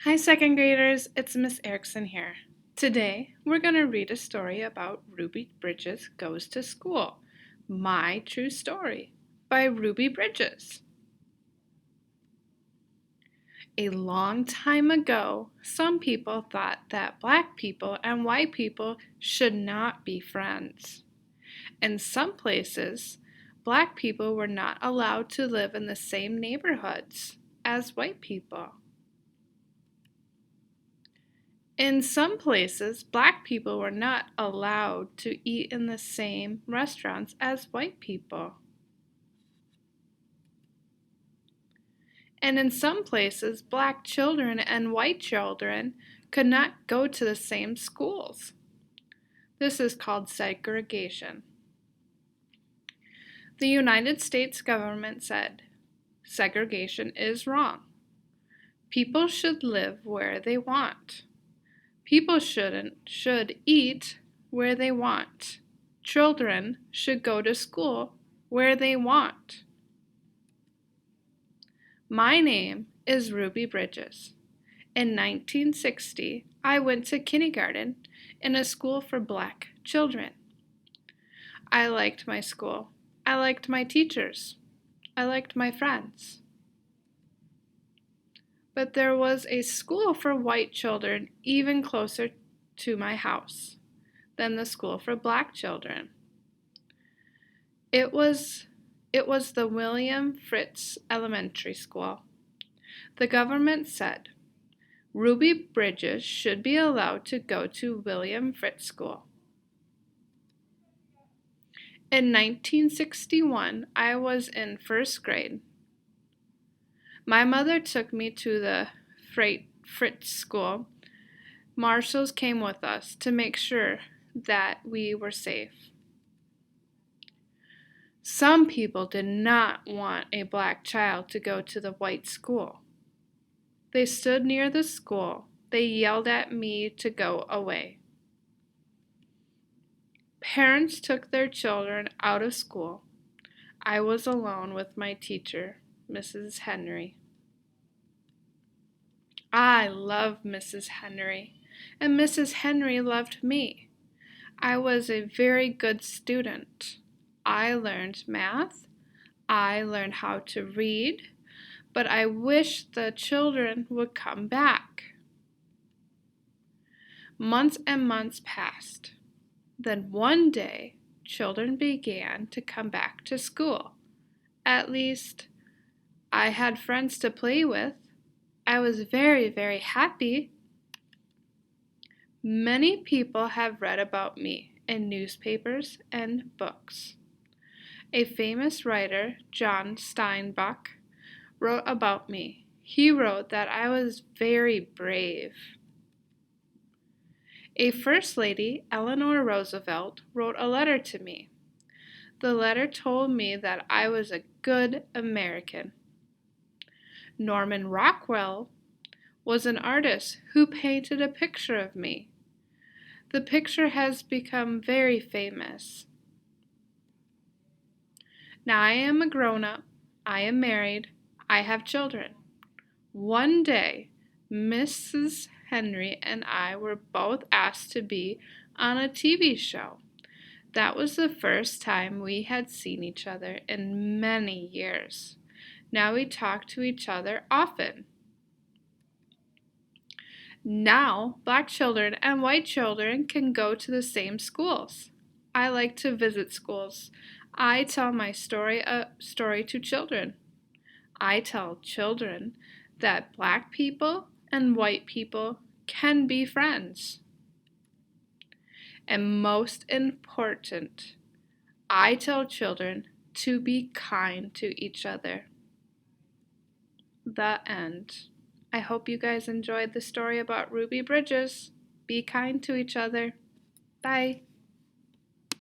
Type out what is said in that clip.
Hi, second graders. It's Miss Erickson here. Today, we're going to read a story about Ruby Bridges Goes to School. My True Story by Ruby Bridges. A long time ago, some people thought that black people and white people should not be friends. In some places, black people were not allowed to live in the same neighborhoods as white people. In some places, black people were not allowed to eat in the same restaurants as white people. And in some places, black children and white children could not go to the same schools. This is called segregation. The United States government said, segregation is wrong. People should live where they want. People should eat where they want. Children should go to school where they want. My name is Ruby Bridges. In 1960, I went to kindergarten in a school for black children. I liked my school. I liked my teachers. I liked my friends. But there was a school for white children even closer to my house than the school for black children. It was the William Fritz Elementary School. The government said Ruby Bridges should be allowed to go to William Fritz School. In 1961, I was in first grade. My mother took me to the Fritz School. Marshals came with us to make sure that we were safe. Some people did not want a black child to go to the white school. They stood near the school. They yelled at me to go away. Parents took their children out of school. I was alone with my teacher, Mrs. Henry. I loved Mrs. Henry, and Mrs. Henry loved me. I was a very good student. I learned math. I learned how to read, but I wish the children would come back. Months and months passed. Then one day, children began to come back to school. At least, I had friends to play with. I was very, very happy. Many people have read about me in newspapers and books. A famous writer, John Steinbeck, wrote about me. He wrote that I was very brave. A First Lady, Eleanor Roosevelt, wrote a letter to me. The letter told me that I was a good American. Norman Rockwell was an artist who painted a picture of me. The picture has become very famous. Now I am a grown-up. I am married. I have children. One day, Mrs. Henry and I were both asked to be on a TV show. That was the first time we had seen each other in many years. Now we talk to each other often. Now, black children and white children can go to the same schools. I like to visit schools. I tell my story to children. I tell children that black people and white people can be friends. And most important, I tell children to be kind to each other. The end. I hope you guys enjoyed the story about Ruby Bridges. Be kind to each other. Bye.